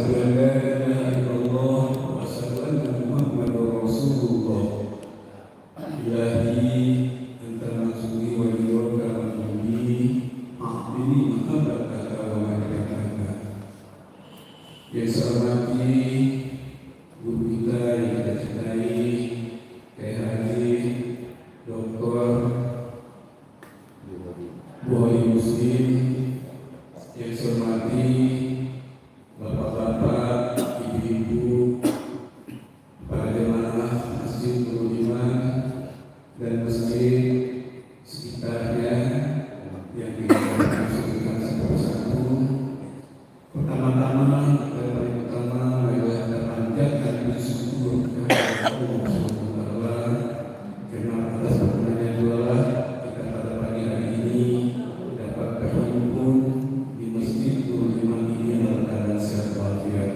an la ilaha illallah wa asyhadu anna Muhammadar Rasulullah. Ilahi anta mansuri wa liwaka mansuri a'bini mahabbaka wa mahabbaka. Yang saya hormati guru kita yang kita cintai, Kiai Haji Dr. Buhari Muslim. Yang saya hormati bapak-bapak, ibu-ibu, para jemaah Masjid Nurul Iman dan masjid sekitarnya yang dilakukan satu persatu. Pertama-tama dan paling utama adalah kita panjatkan puji syukur kepada Allah Subhanahu wa Ta'ala karena atas perkenannya Tuhan kita pada pagi hari ini dapat berhimpun di Masjid Nurul Iman ini dalam keadaan sehat walafiat.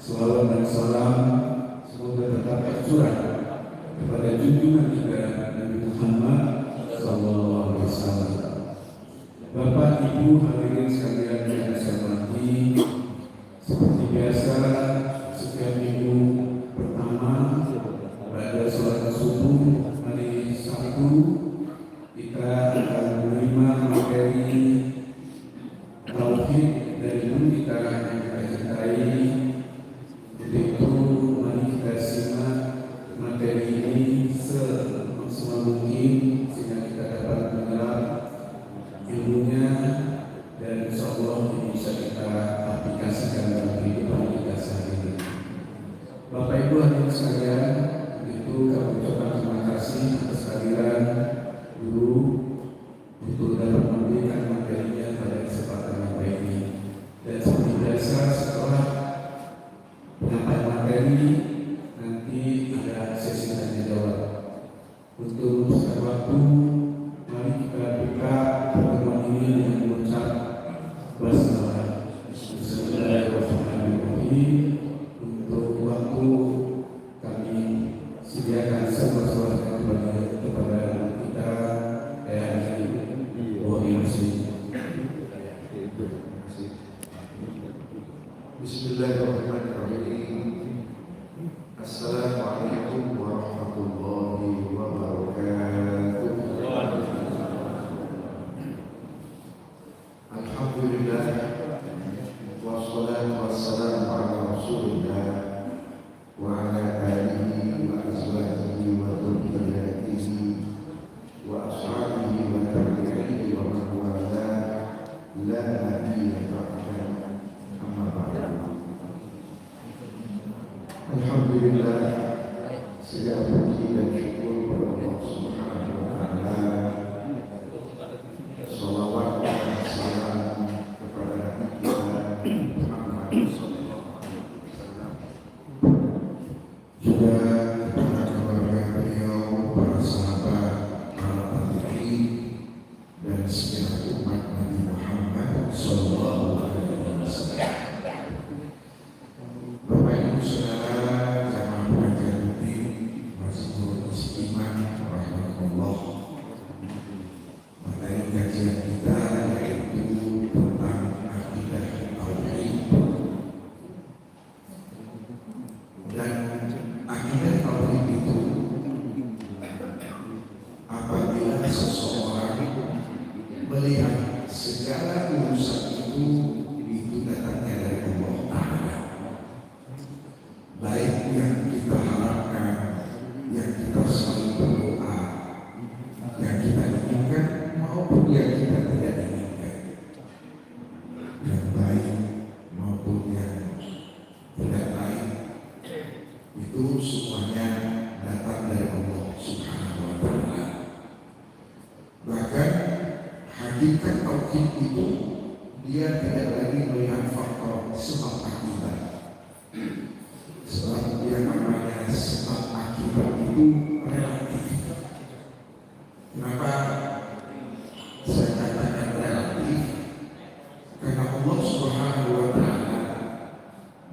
Salawat dan salam semoga tetap tercurah kepada junjungan kita Nabi Muhammad sallallahu alaihi wasallam. Bapak, Ibu, hadirin sekalian yang saya hormati, seperti biasa setiap minggu pertama pada sholat subuh hari Sabtu kita akan menerima materi tauhid dari guru kita yang kita cintai. Untuk itu mari kita simak materi ini semaksimal mungkin sehingga kita dapat menyerap ilmunya dan insyaallah ini bisa kita aplikasikan dalam kehidupan kita sehari-hari. Bapak Ibu hadirin sekalian, itu kami ucapkan terima kasih atas kehadiran guru untuk dapat memberikan materinya pada kesempatan yang baik ini. Dan seperti biasa setelah penyampaian materi nanti ada sesi tanya jawab. Untuk sekian waktu mari kita buka pertemuan ini dengan mengucap basmalah. Bismillahirrahmanirrahim. Untuk waktu kami sediakan sesuatu kepada kita Haji Buhari Muslim. Bismillahirrahmanirrahim. Assalamualaikum warahmatullahi wabarakatuh. Alhamdulillah wassalatu wassalamu ala Rasulillah wa ala alihi wa azwajihi wa dhurriyyatihi wa ashabihi wa tabi'ihi wa man wala la nabiyya ba'dahu. Amma ba'du. Alhamdulillah, segala puji dan syukur kepada Allah Subhanahu wa Ta'ala. Salawat dan salam kepada Nabi kita Muhammad sallallahu alaihi wasallam. Juga kepada keluarga beliau, para sahabat, para tabi'in dan segenap umat Nabi Muhammad sallallahu alaihi wasallam. Bapak Ibu Saudara jamaah pengajian rutin Masjid Nurul Iman rahimahullah. Materi kajian kita yaitu tentang akidah tauhid. Dan akidah tauhid itu apabila seseorang melihat segala urusan itu datangnya dari Allah Ta'ala. Baik yang kita harapkan, yang kita selalu berdoa, yang kita inginkan maupun yang kita tidak inginkan, yang baik maupun yang tidak baik, itu semuanya datang dari Allah Subhanahu wa Ta'ala. Bahkan hakikat tauhid itu dia tidak lagi melihat faktor sebab akibat. Sebab yang namanya sebab akibat itu relatif. Kenapa saya katakan relatif? Karena Allah Subhanahu wa Ta'ala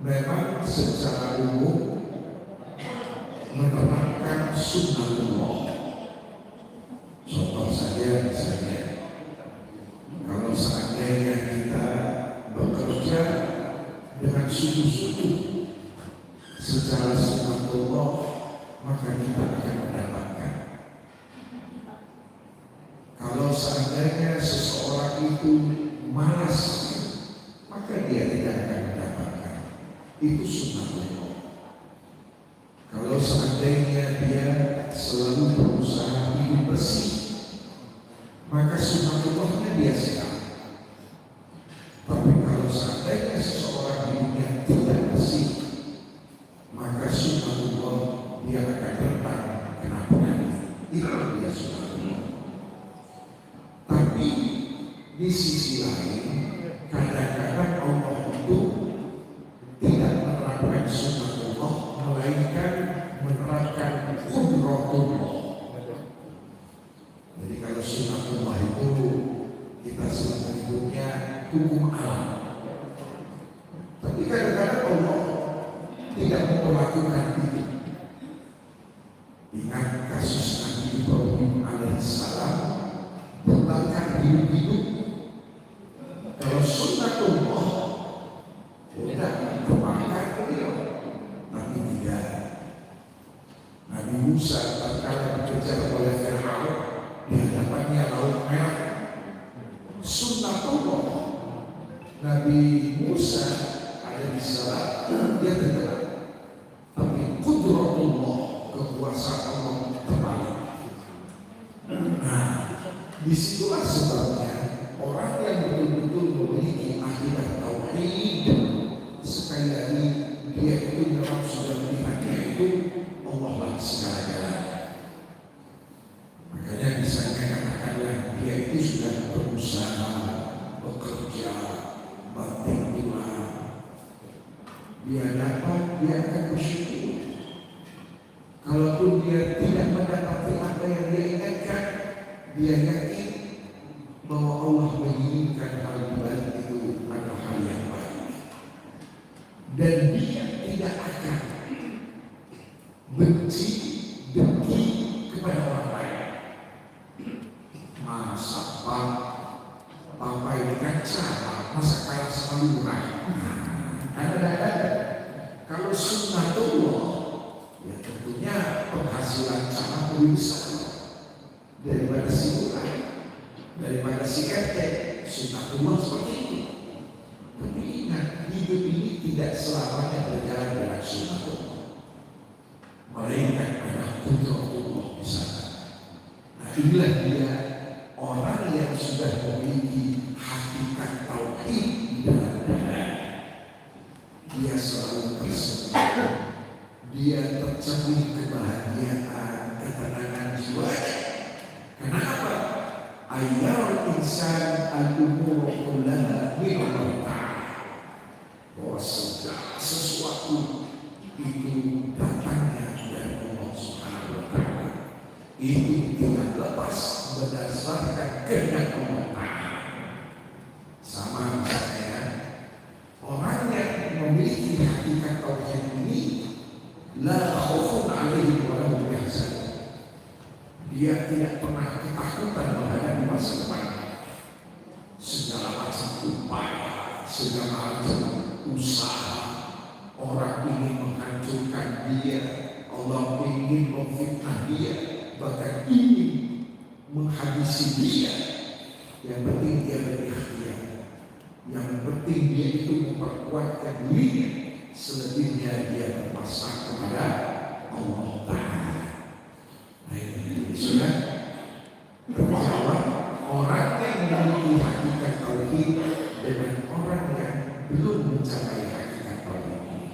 memang secara umum menerapkan sunnatullah. Contoh saja misalnya, kalau seandainya kita bekerja dengan sungguh-sungguh secara sunatullah, maka kita akan mendapatkan. Kalau seandainya seseorang itu malas, maka dia tidak akan mendapatkan. Itu sunatullah. Kalau seandainya dia selalu berusaha hidup bersih, maka sunatullahnya dia sehat. Tapi kalau seandainya seseorang hidupnya tidak bersih, maka sunatullah dia akan rentan kena penyakit. Itu dia sunatullah. Tapi di sisi lain, kadang-kadang Allah itu tidak menerapkan sunatullah, melainkan menerapkan qudratullah. Jadi kalau sunatullah itu kita sebutnya hukum alam. Tapi kadang-kadang Allah tidak memperlakukan itu. Ingat kasus Nabi Ibrahim alaihissalam membakar hidup-hidup. Kalau sunatullah tidak terbakar beliau, tapi tidak. Nabi Musa tatkala dikejar oleh Fir'aun, di hadapannya laut merah. Sunnatullah Nabi Musa alaihissalam dia tegak, tapi qudratullah, kekuasaan Allah terbalik. Nah, disitulah sebabnya orang yang betul-betul memiliki akidah tauhid, sekali lagi dia itu memang sudah melihatnya itu Allah lah segala-galanya. Makanya misalnya katakanlah dia itu sudah berusaha, bekerja, banting tulang, dia dapat, dia akan bersyukur. Kalaupun dia tidak mendapati apa yang dia inginkan, dia yakin bahwa Allah menginginkan hal baik itu adalah hal yang baik, dan dia tidak akan benci, dengki kepada orang lain. Masa papai dengan cara masa kalah selalu murah. Ada kalau sunnatullah, ya tentunya penghasilan sangat lebih besar daripada si murah, daripada si ketek. Sunnatullah seperti itu. Tapi ingat, hidup ini tidak selamanya berjalan dengan sunnatullah, melainkan ada qudratullah di sana. Nah, inilah dia orang yang sudah memiliki hakikat tauhid di dalam diri. Dia selalu tersenyum, dia tercermin kebahagiaan, ketenangan jiwa. Kenapa? Ayyal insan al-umur kullaha min Allah Ta'ala, bahwa segala sesuatu itu datangnya dari Allah Subhanahu wa Ta'ala. Itu tidak lepas berdasarkan kehendak Allah Ta'ala. Sama misalnya orang yang memiliki hakikat tauhid ini, la khaufun 'alaihim wa la hum yahzanun. Dia tidak pernah ketakutan menghadapi masa depan. Segala macam upaya, segala macam usaha, orang ingin menghancurkan dia, Allah ingin memfitnah dia, bahkan ingin menghabisi dia. Yang penting dia berikhtiar, yang penting dia itu memperkuatkan dirinya, selebihnya dia berpasrah kepada Allah Ta'ala. Nah, ini sudah bahwa orang yang memiliki hakikat tauhid dengan orang yang belum mencapai hakikat tauhid ini.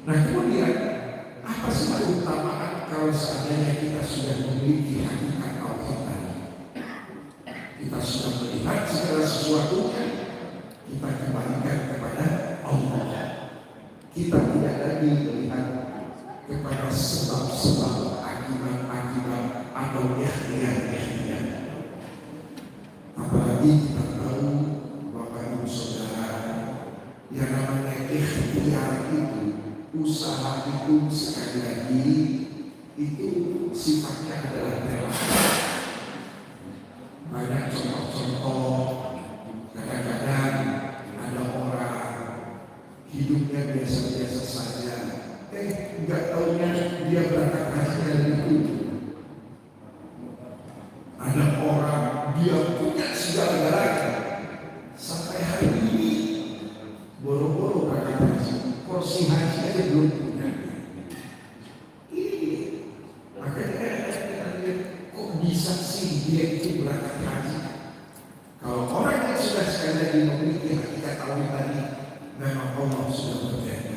Nah, kemudian apa sih keutamaan kalau seandainya kita sudah memiliki hakikat tauhid tadi? Kita sudah melihat segala sesuatunya, kita kembalikan kepada Allah. Kita tidak lagi melihat kepada sebab-sebab, akibat-akibat atau ikhtiar-ikhtiar. Apalagi kita tahu Bapak Ibu Saudara, yang namanya ikhtiar itu, usaha itu sekali lagi itu sifatnya adalah relatif. Banyak contoh-contoh, kadang-kadang ada orang Memang Allah sudah berjanji.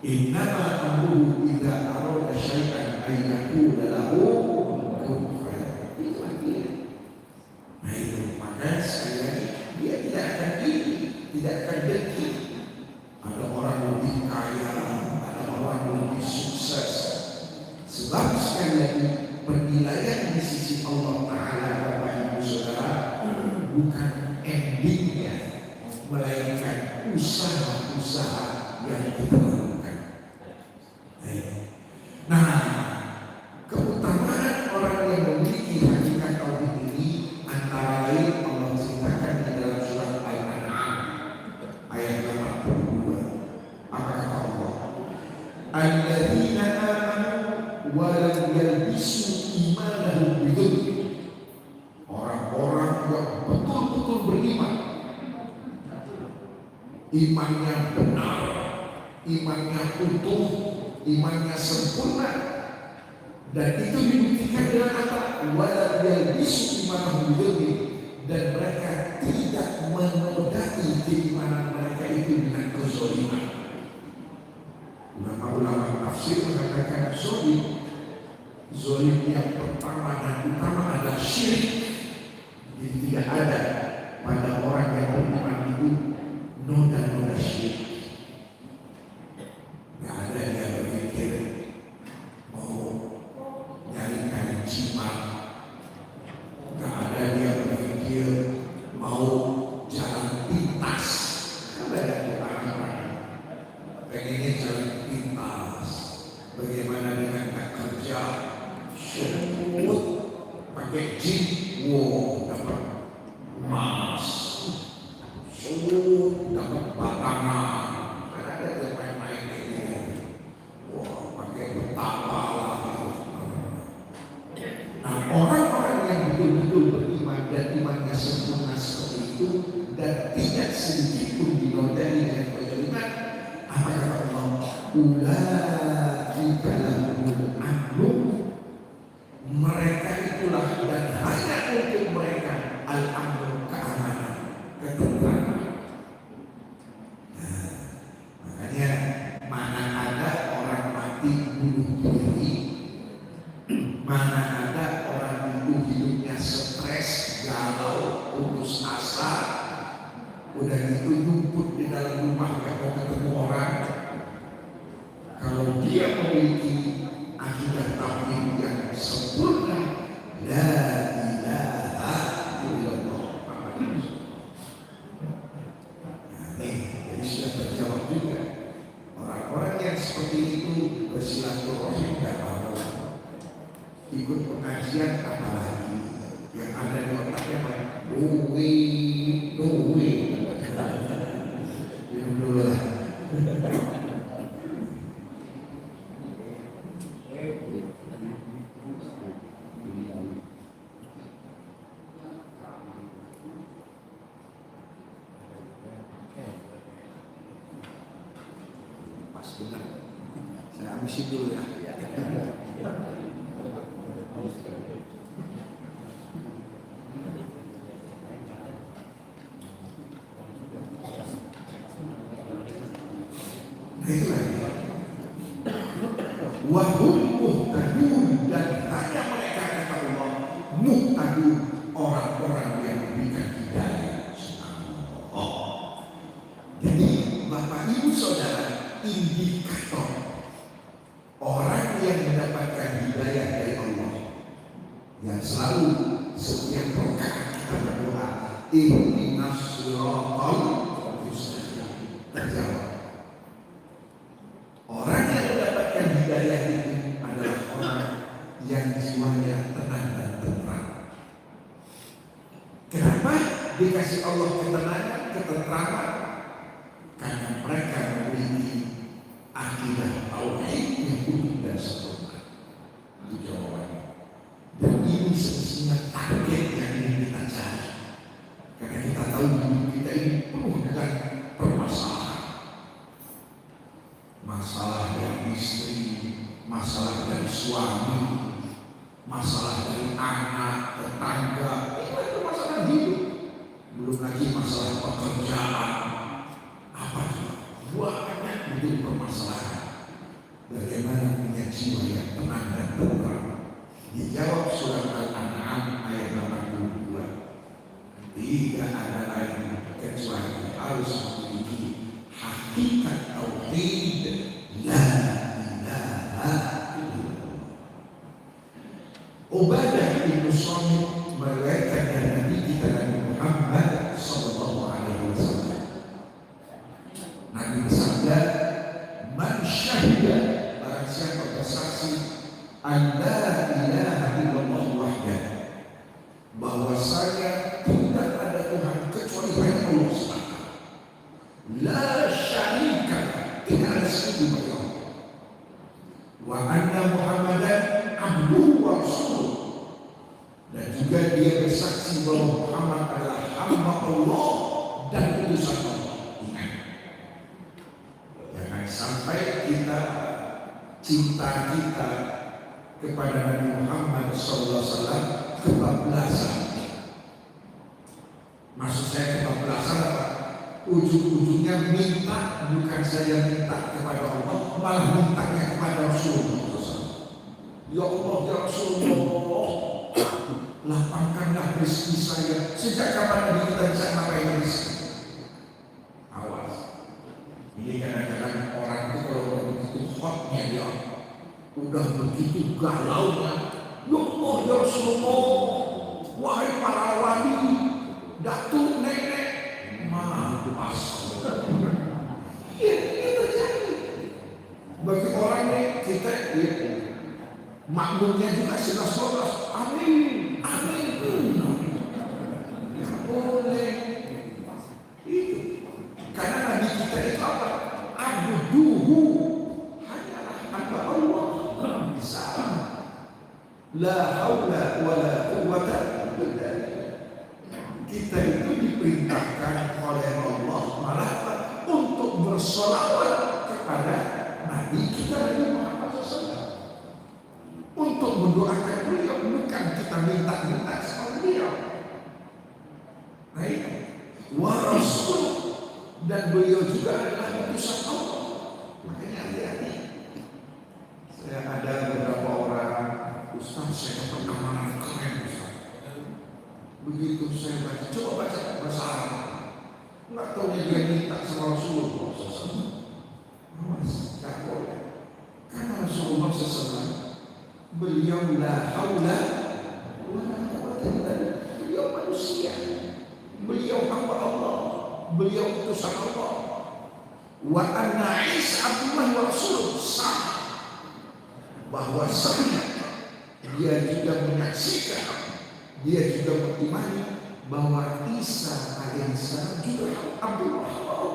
Innama amruhu idza arada syai'an ay yaqula lahu kun fayakun. Itu artinya. Nah itu maka sekali lagi dia tidak akan iri, tidak akan dengki. Ada orang lebih kaya, ada orang lebih sukses. Sebab sekali lagi penilaian di sisi Allah Ta'ala, Bapak Ibu Saudara, bukan endingnya, melainkan usaha-usaha yang kita lakukan. Nah, keutamaan orang yang memiliki hakikat tauhid ini antara lain Allah ceritakan di dalam surat Al-An'am ayat 82. Apa kata Allah? Alladzina amanu wa lam yalbisu imanahum bidzulm. Orang-orang yang betul-betul beriman, imannya benar, imannya utuh, imannya sempurna, dan itu dibuktikan dengan apa? Walau dia bisu imanahum bidzulm, dan mereka tidak menodai keimanan mereka itu dengan kezaliman. Ulama-ulama tafsir mengatakan zalim yang pertama dan utama adalah syirik. Jadi tidak ada pada orang yang beriman itu noda-noda syirik. Tidak ada yang berpikir mau nyari jimat. Tidak ada yang berpikir mau jalan pintas. Tidak ada orang-orang pengennya jalan pintas. Bagaimana dengan tak kerja? Semut pakai jin, wow, dapat emas. Semut dapat batangan. Ada yang main-main ini. Wah, pakai betapa lah. Nah, orang-orang yang betul-betul beriman dan imannya sempurna seperti itu dan tidak sedikit pun dinodai dengan kezaliman, apa kata Allah? Ulaika lahumul amnu. Mereka itulah dan hanya untuk mereka al-amnu, keamanan, ketentraman. Nah, makanya mana ada orang mati bunuh diri, mana ada orang itu hidupnya stres, galau, putus asa, udah gitu numpuk di dalam rumah gak mau ketemu orang. Kalau dia memiliki akidah tauhid yang sempurna, la ilaha illallah. Jadi sudah terjawab juga. Orang-orang yang seperti itu bersilaturahmi dan apa, ikut pengajian apalagi yang ada di otaknya duit. Minum dulu lah. Benar. Saya habisin dulu ya. Wahum muhtadun, dan hanya mereka kata Allah muhtadun, orang-orang yang diberikan hidayah. Oh. Jadi Bapak Ibu Saudara, indikator orang yang mendapatkan hidayah dari Allah yang selalu setiap rakaat kita berdoa ihdinas siratal mustaqim, terjawab. Orang yang mendapatkan hidayah itu adalah orang yang jiwanya tenang dan tentram. Kenapa dikasih Allah ketenangan, ketentraman? Karena mereka memiliki akidah tauhid yang utuh dan sempurna. Itu jawabannya. Dan ini semestinya target yang ingin kita cari. Karena kita tahu hidup kita ini penuh dengan permasalahan. Masalah dari istri, masalah dari suami, masalah dari anak, tetangga, itu masalah hidup. Belum lagi memiliki hakikat tauhid la ilaha illallah. Ubadah bin Samit meriwayatkan dari Nabi kita Nabi Muhammad sallallahu alaihi wasallam. Nabi bersabda, "Man syahida, barang siapa bersaksi an la ilaha illallah wahdah, bahwasanya tidak ada Tuhan kecuali hanya Allah semata. La syarika, tidak ada sekutu bagi Allah. Wa anna Muhammadan abduhu wa rasuluh." Dan juga dia bersaksi bahwa Muhammad adalah hamba Allah dan utusan Allah. Ingat, jangan sampai kita cinta kita kepada Nabi Muhammad SAW kebablasan. Maksud saya kebablasan apa? Ujung-ujungnya minta, bukan saya minta kepada Allah, malah mintanya kepada Rasulullah. Ya Allah, ya Rasulullah, lapangkanlah rezeki saya. Sejak kapan Nabi kita bisa ngapain rezeki? Awas. Ini kadang-kadang orang itu kalau begitu hotnya dia, udah begitu galaunya. Ya Allah, ya Rasulullah, wahai para wali, datuk, nenek, maaf. Ini terjadi. Bagi orang ini kita makmurnya juga selas-selas. Amin, amin. Boleh. Itu karena Nabi kita itu apa? Abduhu, hanyalah hamba Allah. Bisa. La haula wa la quwwata illa billah. Kita itu diperintahkan oleh Allah malah untuk bersolawat kepada Nabi kita Nabi Muhammad SAW, untuk mendoakan beliau, bukan kita minta-minta sama beliau. Baik, wa rasul, dan beliau juga adalah utusan Allah. Makanya hati-hati. Saya ada beberapa orang, Ustaz, saya dapat amalan keren, Ustaz. Begitu saya baca, coba baca bahasa Arab, nggak tahu dia minta sama Rasulullah SAW. Awas, nggak boleh. Karena Rasulullah SAW, beliau la haula wa la quwwata illa billah. Beliau manusia, beliau hamba Allah, beliau utusan Allah. Wa anna Isa Abdullah wa Rasul, sah bahwa dia juga menyaksikan, dia juga mengimani bahwa Isa alaihissalam juga Abdullah Allah.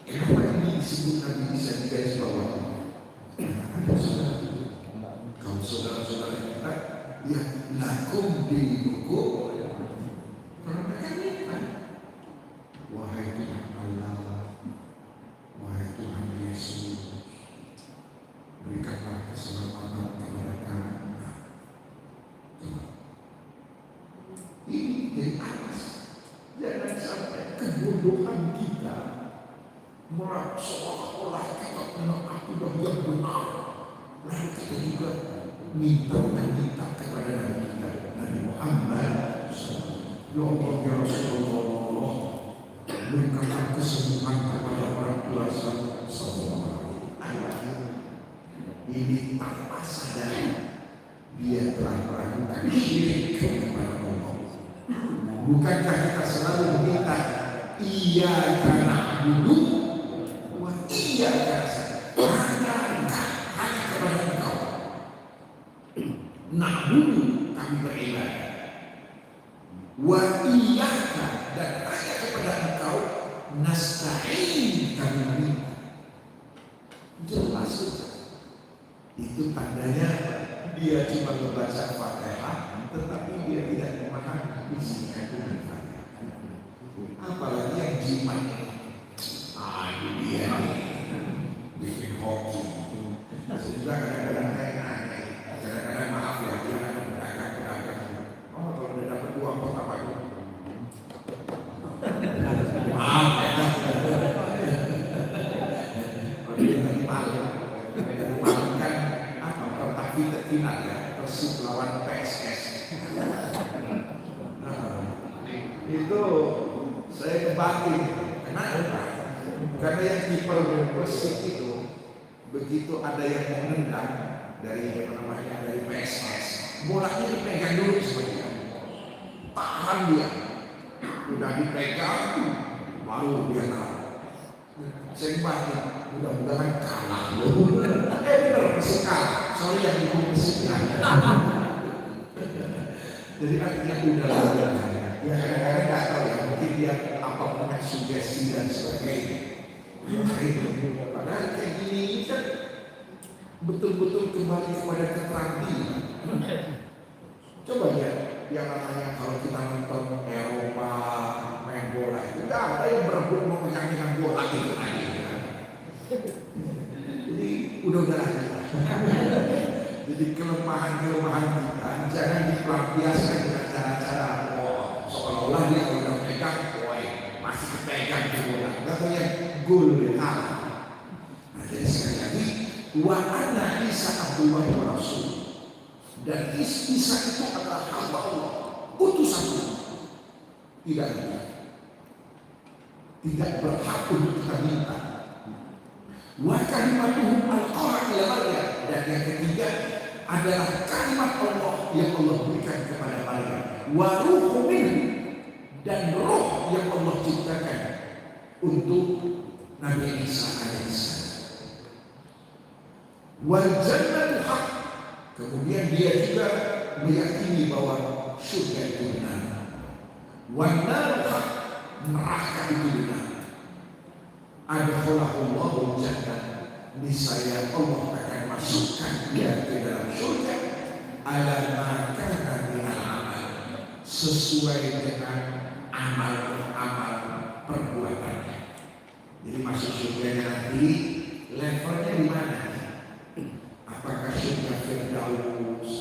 Kenapa ini disebut Nabi Isa di garis bawah? Ada saudara, kaum saudara-saudara kita, ya lakum dinukum, karena mereka kan, wahai Tuhan Allah, wahai Tuhan Yesus, berikanlah keselamatan kepada kami. Ini dari atas. Jangan sampai kebodohan kita merasa seolah-olah kita benar akidah yang benar. Lalu kita juga minta kepada Nabi kita, Nabi Muhammad. Ya Allah, ya Rasulullah, berikanlah kesembuhan kepada orang tua saya. Ini tanpa sadar dia telah melakukan syirik kepada Allah. Bukankah kita selalu meminta iyyaka na'budu wa iyyaka nasta'in, hanya kepada Engkau na'budu, kami beribadah, wa iyyaka, dan hanya kepada Engkau nasta'in, kami meminta. Jelas itu tandanya dia cuma membaca Fatihah, tetapi dia tidak memahami isi kandungan Fatihah. Apalagi yang jimat, ini dia bikin hoki. Sehingga kadang-kadang kadang-kadang maaf ya, dia akan berdagang. Oh, kalau dia dapat uang kok apa itu? Maaf ya. Kalau dia tadi malam kan apa? Kalau tak final ya, Persib lawan PSS. Itu saya batin. Kenapa? Karena yang kiper Persib itu begitu ada yang mau nendang dari PSS, bolanya dipegang dulu sebenarnya. Tahan dia, udah dipegang, baru dia tahu. Saya batin, mudah-mudahan kalah loh. Bener, Persib kalah. Sorry yang ikut Persib ya. Jadi artinya udah. Ya kadang-kadang nggak tahu ya, mungkin dia apa punya sugesti dan sebagainya. Padahal kayak gini kan betul-betul kembali kepada keterampilan. Coba ya, yang namanya kalau kita nonton Eropa main bola itu nggak ada yang berebut mau megang bola itu lagi. Jadi udah aja. Jadi kelemahan kita jangan dipelampiaskan dengan cara-cara seolah-olah dia udah pegang, masih pegang di bola. Nggak tahu yang gol ya. Jadi sekali lagi, wa anna Isa Abdullah wa Rasul, dan Isa itu adalah hamba Allah, utusan Allah. Tidak berhak untuk kita minta. Wa kalimatuhum alqaha ila Maryam, dan yang ketiga adalah kalimat Allah yang Allah berikan kepada Maryam. Wa ruhu minhu, dan roh yang Allah ciptakan untuk Nabi Isa alaihissalam. Wal jannatu haq, kemudian dia juga meyakini bahwa surga itu benar. Wan naru haq, neraka itu benar. Adkhalahullahu jannah, niscaya Allah akan masukkan dia ke dalam surga. Ala ma kana minal amal, sesuai dengan amal perbuatannya. Jadi masuk surganya nanti levelnya di mana? Apakah surga Firdaus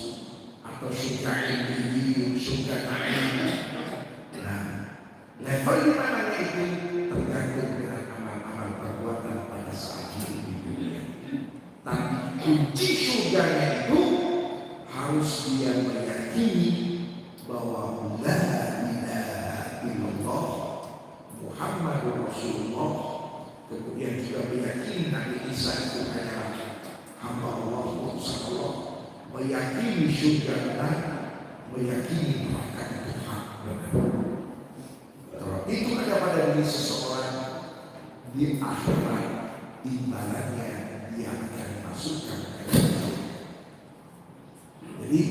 atau surga Ilmiyin, surga Naim? Nah, level di mana itu tergantung dengan amal-amal perbuatan pada saat hidup di dunia. Tapi kunci surganya itu harus dia meyakini bahwa la ilaha illallah Muhammadur Rasulullah, kemudian juga meyakini Nabi Isa itu hanyalah hamba Allah, utusan Allah, meyakini surga benar, meyakini neraka itu hak benar. Kalau itu ada pada diri seseorang, di akhirat imbalannya dia akan dimasukkan ke dalam. Jadi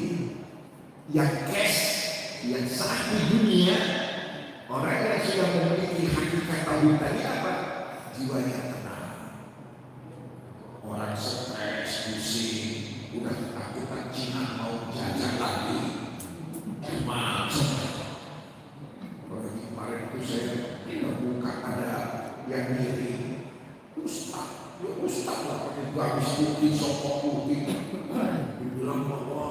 yang cash, yang saat di dunia, orang yang sudah memiliki hakikat tauhid tadi apa? Jiwanya tenang. Orang stres, pusing, udah ketakutan Cina mau jajan lagi, macam. Kalau kemarin itu saya terbuka ada yang mirip Ustaz lah pakai gamis putih, sokok putih. Dibilang bahwa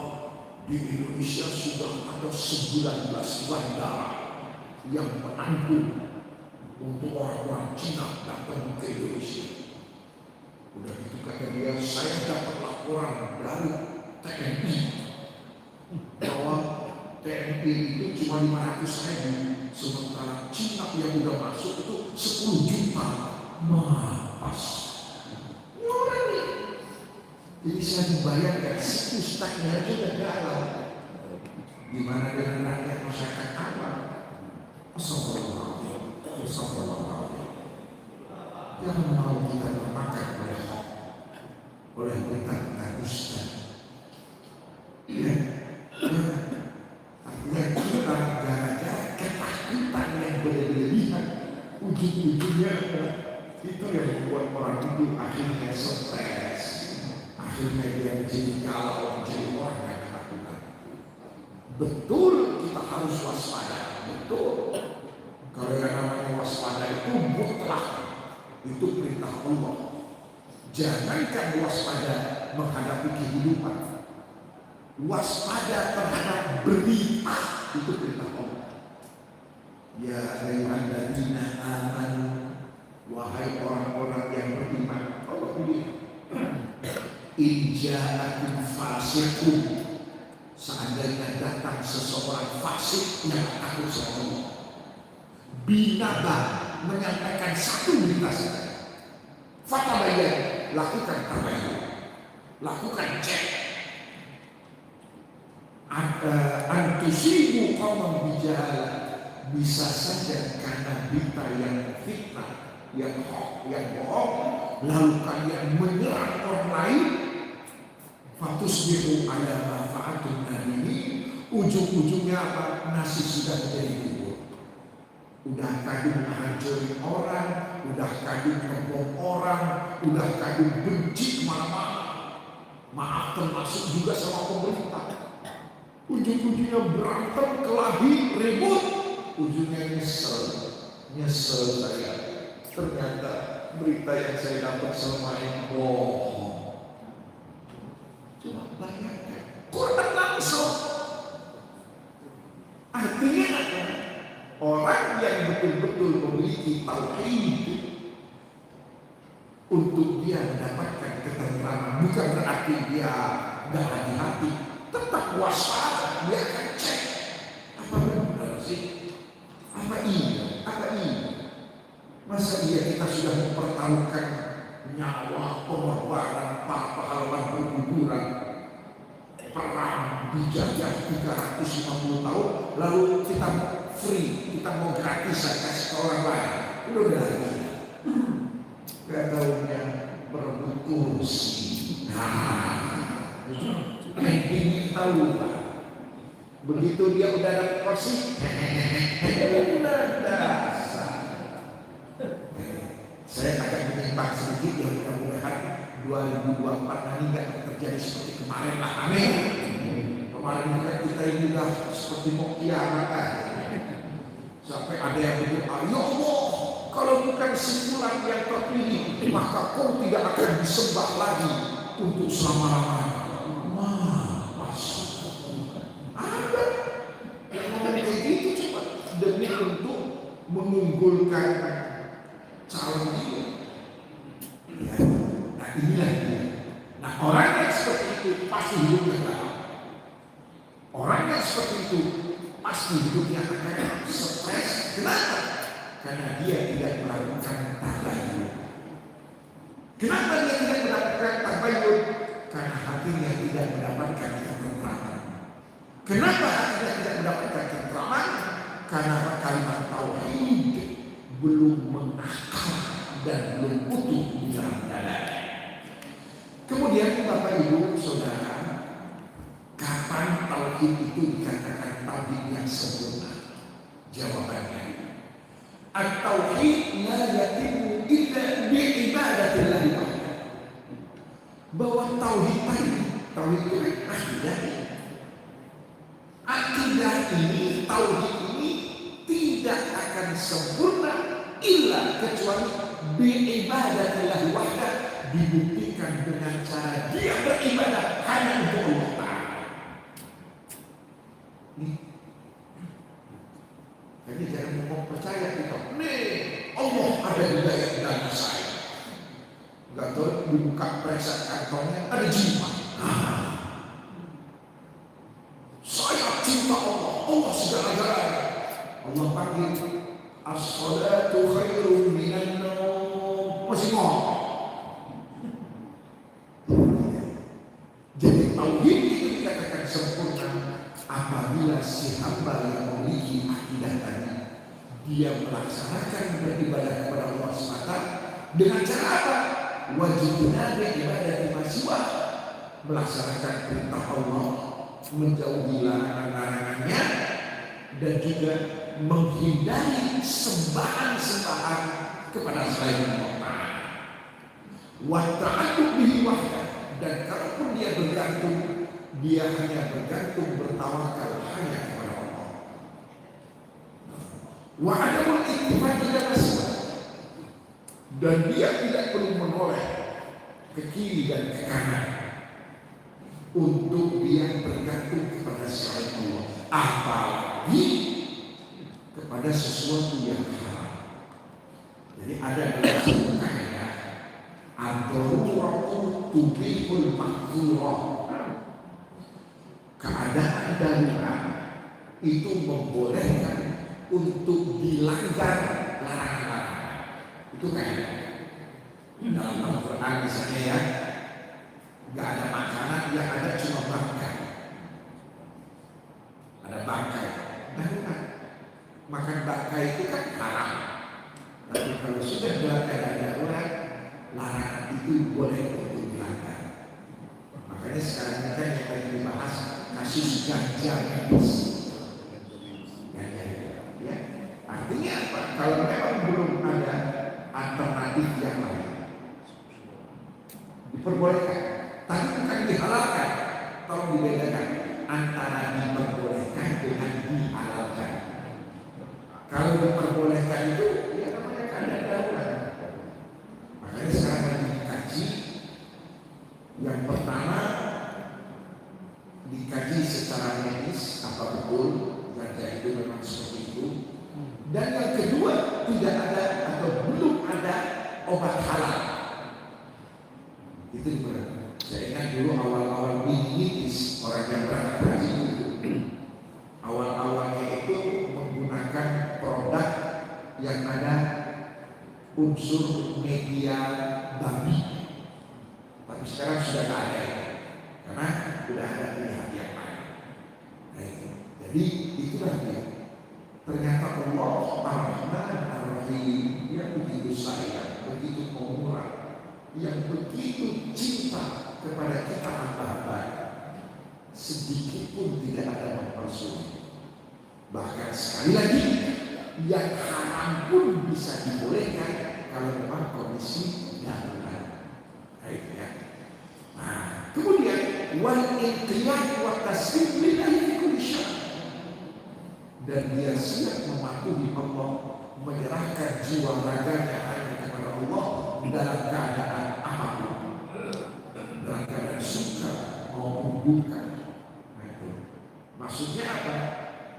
di Indonesia sudah ada 19 bandara yang menampung untuk orang-orang Cina datang ke Indonesia. Udah gitu kata dia, saya dapat laporan dari TNI bahwa TNI itu cuma 500.000, sementara Cina yang udah masuk itu 10 juta. Pas. Jadi saya dibayangkan si ustaznya aja udah galau. Gimana dengan rakyat masyarakat awam? Astagfirullahaladzim. Jangan mau kita termakan oleh berita ustaz. Ya. Artinya kita gara-gara ketakutan yang berlebihan, ujung-ujungnya itu yang membuat orang itu akhirnya stres. Akhirnya dia menjadi galau, menjadi orang yang ketakutan. Betul kita harus waspada, betul. Kalau yang namanya waspada itu mutlak, itu perintah Allah. Jangankan waspada menghadapi kehidupan, waspada terhadap berita, itu perintah Allah. Ya ayyuhalladzina amanu, wahai orang-orang yang beriman, Allah pilih. Inja'akum fasiqun, seandainya datang seseorang fasik yang takut sama Allah, binaba, menyampaikan satu berita saja. Fatabayan, lakukan tabayun, lakukan cek. Antusibu qauman bijahalah, bisa saja karena berita yang fitnah, yang hoax, yang bohong, lalu kalian menyerang orang lain. Fatusbihu ala ma fa'altum nadimin, ujung-ujungnya apa? Nasi sudah menjadi bubur. Udah kadung menghancuri orang, udah kadung ngebom orang, udah kadung benci kemana-mana. Maaf termasuk juga sama pemerintah. Ujung-ujungnya berantem, kelahi, ribut. Ujungnya nyesel saya. Ternyata berita yang saya dapat selama ini bohong. Cuma bayangkan, Quran langsung. Artinya apa? Orang yang betul-betul memiliki tauhid, untuk dia mendapatkan ketentraman, bukan berarti dia gak hati-hati, tetap waspada. Dia akan cek, apa benar sih? Apa iya? Apa iya? Masa iya kita sudah mempertaruhkan nyawa, pengorbanan, pahlawan berguguran, perang dijajah 350 tahun, lalu kita free, kita mau gratisan kasih ke orang lain. Udah gak taunya berebut kursi. Ini tahu Pak. Begitu dia udah dapat kursi, udah dasar. Saya akan menyimpang sedikit, yang mudah-mudahan 2024 nanti nggak terjadi seperti kemarin lah. Amin. Kemarin kita ini udah seperti mau kiamat kan. Sampai ada yang berdoa, ya Allah, kalau bukan simpulan yang terpilih, maka kau tidak akan disembah lagi untuk selama-lamanya. Ada yang ngomong kayak gitu cuma demi untuk mengunggulkan calon dia. Ya, nah inilah dia. Nah orang yang seperti itu pasti hidupnya baik. Orang yang seperti itu pasti hidupnya akan stres. Kenapa? Karena dia tidak melakukan tabayun. Kenapa dia tidak melakukan tabayun? Karena hatinya tidak mendapatkan ketentraman. Kenapa hatinya tidak mendapatkan ketentraman? Karena kalimat tauhid belum mengakar dan belum utuh di dalam dada. Kemudian Bapak Ibu Saudara, kapan tauhid itu dikatakan tauhid yang sempurna? Jawabannya, at-tauhid la yatimu illa bi ibadatillah wahdah. Bahwa tauhid itu akidah. Akidah ini, tauhid ini tidak akan sempurna illa kecuali bi ibadatillah wahdah, dibuktikan dengan cara dia beribadah hanya untuk Allah Ta'ala. Jadi jangan mau percaya kita, nih Allah ada di dalam dada saya. Enggak tahu dibuka periksa kantongnya ada jimat. Saya cinta Allah, Allah segala-galanya. Allah panggil as-salatu khairun minan naum. Masih ngomong. Jadi tauhid itu dikatakan sempurna apabila si hamba yang memiliki akidah tadi, dia melaksanakan beribadah kepada Allah SWT dengan cara apa? Wajibnya ibadah di masiwah, melaksanakan perintah Allah, menjauhi larangan-larangannya, dan juga menghindari sembahan-sembahan kepada selain Allah. Wa ta'addud bihi wahdah, dan kalaupun dia bergantung, dia hanya bergantung, bertawakal hanya kepada Allah. Wa adamul iktifad ila masbah, dan dia tidak perlu menoleh ke kiri dan ke kanan untuk dia bergantung kepada selain Allah, apalagi kepada sesuatu yang haram. Jadi ada dalam satu kaidah, ad-daruratu tubihul mahdzurah. Keadaan darurat itu membolehkan untuk dilanggar larangan-larangan. Itu kayak dalam Al-Quran misalnya ya, nggak ada makanan, yang ada cuma bangkai. Ada bangkai. Nah, makan bangkai itu kan haram. Tapi kalau sudah dalam keadaan darurat, larangan itu boleh untuk dilanggar. Makanya sekarang kita yang akan dibahas kasus ganja medis. Ya. Artinya apa? Kalau memang belum ada alternatif yang lain, diperbolehkan. Tapi bukan dihalalkan. Tolong dibedakan antara diperbolehkan dengan dihalalkan. Kalau diperbolehkan itu, ya namanya keadaan darurat. Makanya sekarang lagi dikaji. Yang pertama, dikaji secara medis apa betul ganja itu memang seperti itu. Dan yang kedua, tidak ada atau belum ada obat halal. Itu benar. Saya ingat dulu awal-awal meningitis orang yang berangkat haji itu, awal-awalnya itu menggunakan produk yang ada unsur media babi. Tapi sekarang sudah tidak ada ya, karena sudah ada pihak yang lain. Nah, itu. Jadi itulah dia. Ternyata Allah Ar-Rahman Ar-Rahim yang begitu sayang, begitu pemurah, yang begitu cinta kepada kita hamba-hamba, sedikit pun tidak ada mempersulit. Bahkan sekali lagi, yang haram pun bisa dibolehkan kalau memang kondisi darurat. Ya. Nah, kemudian wal inqiyad wa taslim lillahi fi kulli syai'. Dan dia siap mematuhi Allah, menyerahkan jiwa raganya hanya kepada Allah dalam keadaan apapun, dalam keadaan suka maupun duka. Nah, itu maksudnya apa?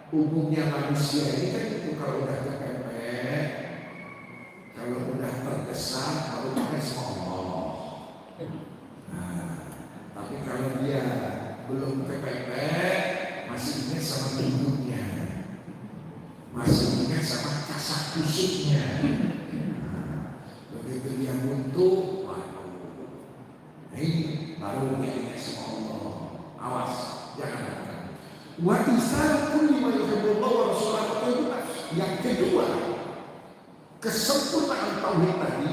Umumnya manusia ini kan itu kalau udah kepepet, kalau udah terkesan, kalau pakai sama Allah. Nah, tapi kalau dia belum kepepet, masih ingat sama hidupnya, masih ingat sama kasak kusuknya. Begitu dia buntu, ini baru dia ingat sama Allah. Awas, jangan lakukan. Wa isal kulli ma yuhibbullah wa rasuluhu. Yang kedua, kesempurnaan tauhid tadi,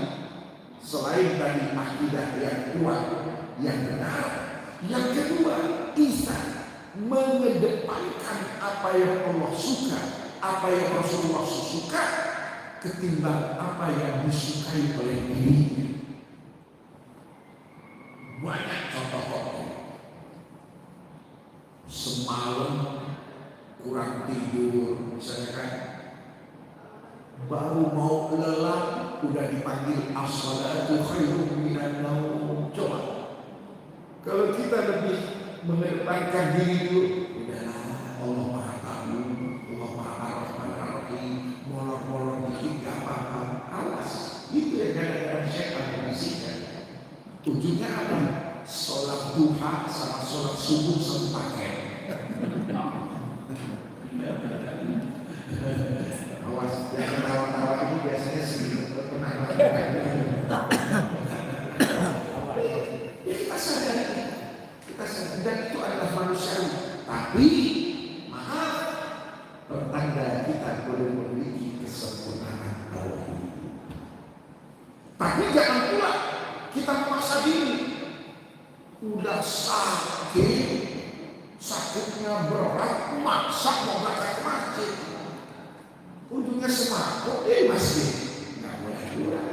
selain tadi akidah yang kuat, yang benar. Yang kedua, Isa mengedepankan apa yang Allah suka, apa yang Rasulullah suka, ketimbang apa yang disukai oleh dirinya. Banyak contoh-contoh. Semalam kurang tidur, misalnya kan, baru mau lelah, udah dipanggil as-salatu khairun minan naum. Coba, kalau kita lebih mengedepankan diri dulu, udahlah, Allah Maha Tahu, Allah Maha Rahim, molor-molor dikit gak apa-apa. Awas, itu yang kadang-kadang syaitan membisikkan. Ujungnya apa? Sholat duha sama sholat subuh satu paket. Awas, yang ketawa-tawa ini biasanya sih pernah melakukan. Kita sadar, dan itu adalah manusiawi. Tapi maaf, pertanda kita boleh memiliki kesempurnaan tauhid. Tapi jangan pula kita memaksa diri. Udah sakitnya berat, maksa mau berangkat ke masjid. Ujungnya sembako, masjid. Nggak boleh kurang.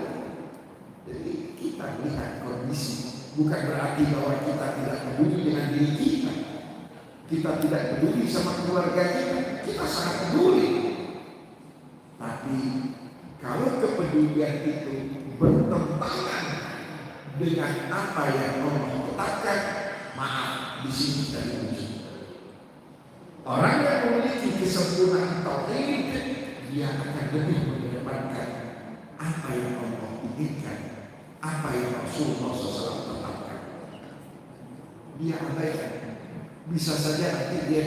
Jadi kita lihat kondisi. Bukan berarti bahwa kita tidak peduli dengan diri kita. Kita tidak peduli sama keluarga kita. Kita sangat peduli. Tapi kalau kepedulian itu bertentangan dengan apa yang Allah tetapkan, maaf, di sini kita diuji. Orang yang memiliki kesempurnaan tauhid, dia akan lebih mengedepankan apa yang Allah inginkan, apa yang Rasulullah SAW tetapkan. Dia abaikan. Bisa saja nanti dia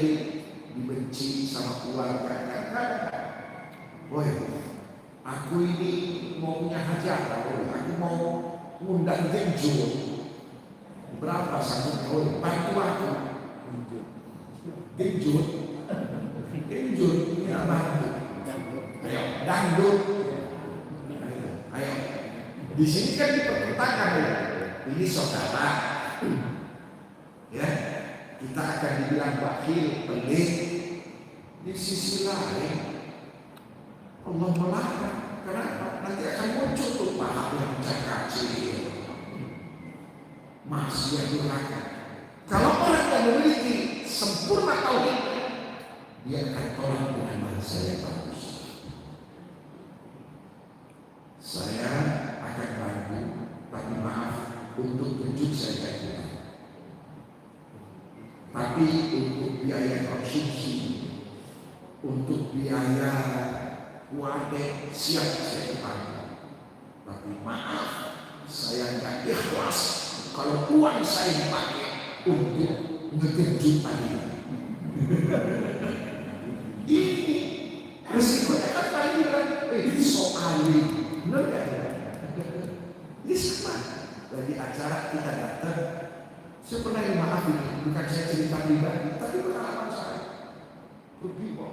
dibenci sama keluarga. Boy, aku ini mau punya hajat saja, aku mau undang genjot. Berapa satu bantu aku. Genjot, ya bantu. Ayo, dangdut. Ayo, di sini kan dipertentangkan ya. Ini saudara, ya kita akan dibilang bakil, pelit. Di sisi lain, Allah melarang. Kenapa? Nanti akan muncul tuh paham yang cakap kecil, maksiat durhaka. Kalau orang yang memiliki sempurna tauhid, dia akan tolak dengan bahasa yang bagus. Saya akan bantu, tapi maaf untuk tunjuk saya tidak. Tapi untuk biaya konsumsi, untuk biaya wadah siap saya pakai. Tapi maaf, saya tidak ikhlas kalau uang saya dipakai untuk ngekejut tadi. Ini resikonya kan tadi kan, ini soalnya, benar kan? Ini sama. Lagi acara kita datang, saya pernah maaf ini, bukan saya cerita pribadi, tapi pengalaman saya. Pergi kok,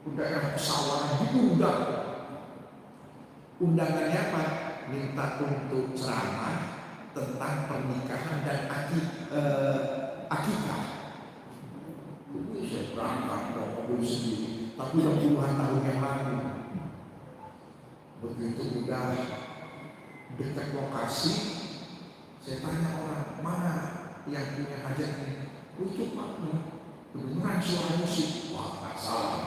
undangan pesawat diundang. Undangannya apa? Minta untuk ceramah tentang pernikahan dan akikah. Ini saya berangkat bawa mobil sendiri, tapi udah puluhan tahun yang lalu. Begitu udah dekat lokasi, saya tanya orang mana yang punya hajat ini. Untuk makna kedengaran suara musik, wah tak salah.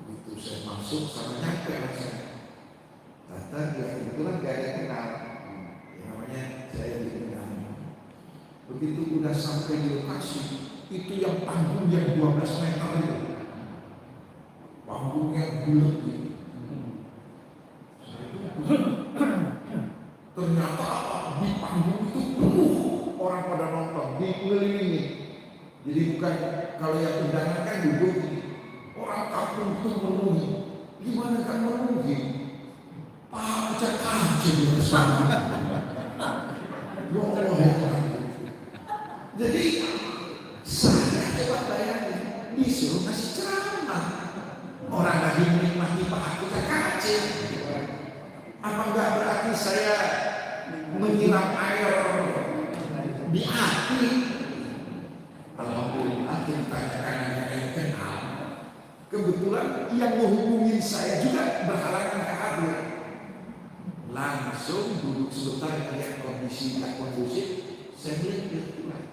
Begitu saya masuk sama nyampe saya. Datang dia kebetulan gak ada yang kenal. Ya, namanya saya dikenal. Begitu udah sampai di lokasi, itu yang panggung yang 12 meter itu. Panggung yang bulat gitu. Ternyata di panggung itu penuh orang pada nonton, dikelilingi. Jadi bukan kalau yang undangan kan duduk, orang kampung itu memenuhi. Gimana kan memenuhi? Pajak aja bersama. Ya Allah. Jadi saya coba bayangin, disuruh kasih ceramah. Orang lagi menikmati pahala kacil. Apa enggak berarti saya menyiram air di hati? Alhamdulillah kita tanyakan yang kenal. Kebetulan yang menghubungi saya juga berhalangan hadir. Langsung duduk sebentar melihat kondisi tak kondusif. Saya bilang dia pulang.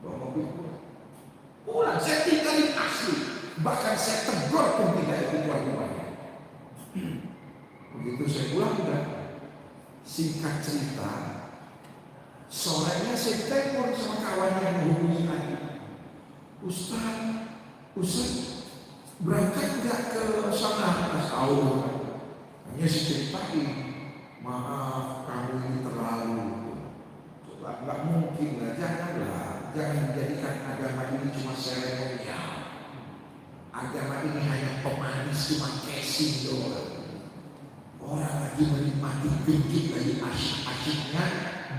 Bawa mobil pulang. Pulang, saya tinggalin asli. Bahkan saya tegur pun tidak ikut rumahnya. Begitu saya pulang udah. Singkat cerita, sorenya saya telepon sama kawan yang menghubungi tadi. Ustaz, berangkat nggak ke sana? Pas tahu, hanya saya ceritain, maaf kamu ini terlalu. Coba nggak mungkin lah, jangan menjadikan agama ini cuma seremonial. Agama ini hanya pemanis, cuma casing doang. Orang lagi menikmati genjut lagi asyik-asyiknya,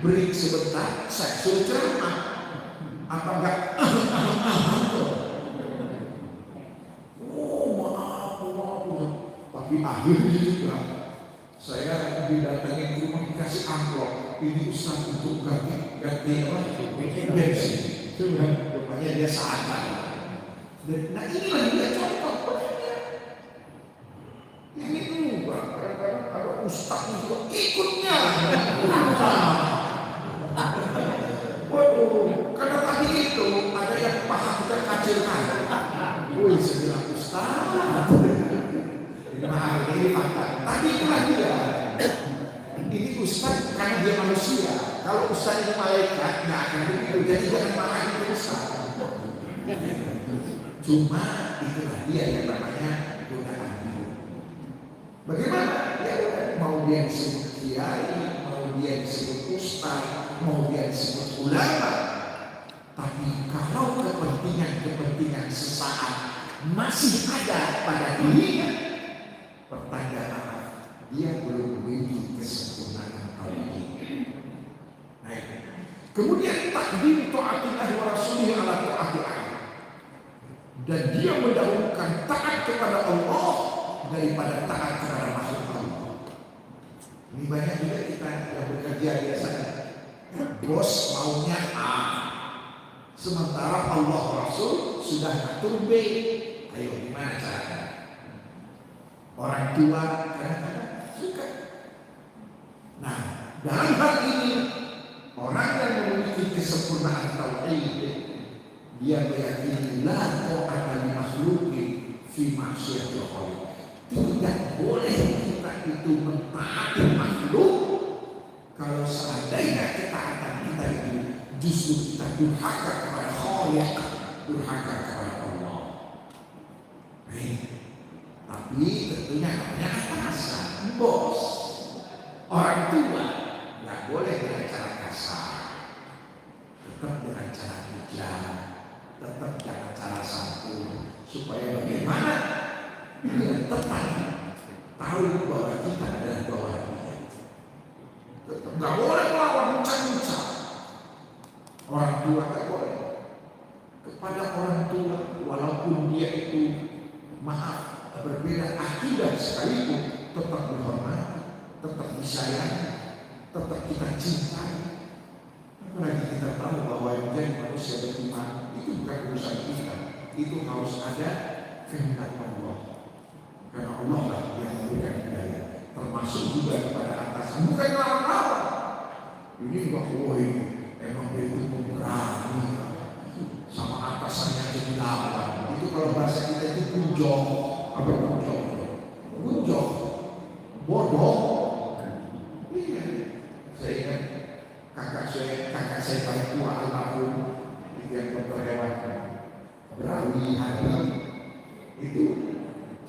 break sebentar, saya suruh ceramah. Apa enggak? Oh maaf. Tapi akhirnya juga saya didatangin ke rumah dikasih amplop. Ini Ustaz untuk ganti bensin. Rupanya dia sadar. Nah inilah dia contoh. Ini juga kadang-kadang ada ustaz juga ikutnya. Waduh, karena tadi itu ada yang paham kita kacilkan. Wih, saya bilang ustaz. Nah, ini fakta. Tadi itulah dia. Ini ustaz karena dia manusia. Kalau ustaz ini malaikat, nggak akan begitu. Jadi jangan marahin ustaz. Cuma itulah dia yang namanya godaan hidup. Bagaimana? Ya mau dia disebut kiai, mau dia disebut ustaz, mau dia disebut ulama. Tapi kalau kepentingan sesaat masih ada pada dirinya, pertanda dia belum Nah, kemudian takdim ta'atillah wa rasulih ala ta'atillah. Dan dia mendahulukan taat kepada Allah daripada taat kepada makhluk Allah. Ini banyak juga kita yang bekerja biasanya. Bos maunya A, sementara Allah Rasul sudah ngatur B. Ayo gimana caranya? Orang tua kadang-kadang suka. Nah, dalam hal ini orang yang memiliki kesempurnaan tauhid, dia meyakini la ta'ata li makhluqin fi ma'siyatil khaliq. Tidak boleh kita itu mentaati makhluk kalau seandainya ketaatan kita itu justru kita durhaka kepada Khaliq, durhaka kepada Allah. Tapi tentunya namanya atasan, bos, orang tua nggak boleh dengan cara kasar, tetap dengan cara bijak, tetap dengan cara santun, supaya bagaimana dia tetap tahu bahwa kita adalah bawahan dia. Tetap nggak boleh melawan muncak-muncak. Orang tua nggak boleh kepada orang tua walaupun dia itu maaf berbeda akidah sekalipun tetap dihormati, tetap disayangi, tetap kita cintai. Apalagi kita tahu bahwa yang menjadi manusia beriman itu bukan urusan kita, itu harus ada kehendak Allah. Karena Allah lah yang memberikan hidayah, termasuk juga kepada atasan, bukan lawan-lawan. Ini juga ini emang dia itu pemberani sama atasannya jadi lawan. Itu kalau bahasa kita itu kunjong. Apa kunjong? Kunjong, bodoh. Iya, saya ingat kakak saya paling tua almarhum yang dokter hewan Berawi Hadi itu,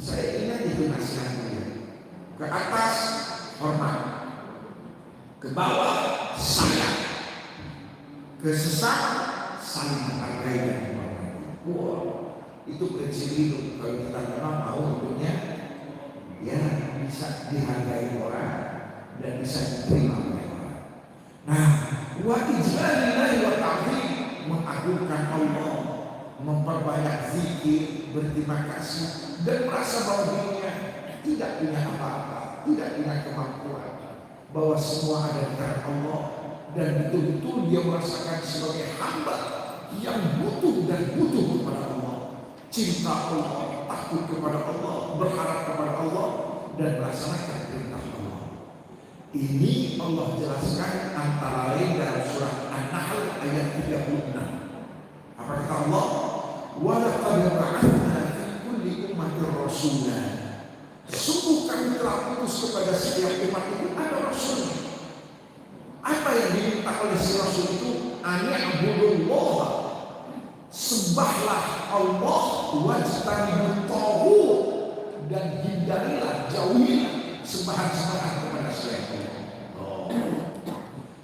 saya ingat itu nasihatnya. Ke atas hormat, ke bawah sayang, ke sesama saling menghargai dan menghormati. Wow, itu prinsip hidup. Kalau kita memang mau hidupnya ya bisa dihargai orang dan bisa diterima oleh orang. Nah, wa ijlalillahi wa ta'zim, mengagungkan Allah, memperbanyak zikir, berterima kasih, dan merasa bahwa dirinya tidak punya apa-apa, tidak punya kemampuan, bahwa semua ada di tangan Allah, dan betul-betul dia merasakan sebagai hamba yang butuh dan butuh kepada Allah, cinta Allah, takut kepada Allah, berharap kepada Allah, dan melaksanakan perintah Allah. Ini Allah jelaskan antara lain dalam surah An-Nahl ayat 36. Apa kata Allah? Wa laqad ba'athna fi kulli ummatin rasulan. Sungguh kami telah utus kepada setiap umat itu ada rasul. Apa yang diminta oleh si rasul itu? Ani'budullah, sembahlah Allah, wajtanibut taghut, dan hindarilah, jauhilah sembahan-sembahan kepada selain Allah.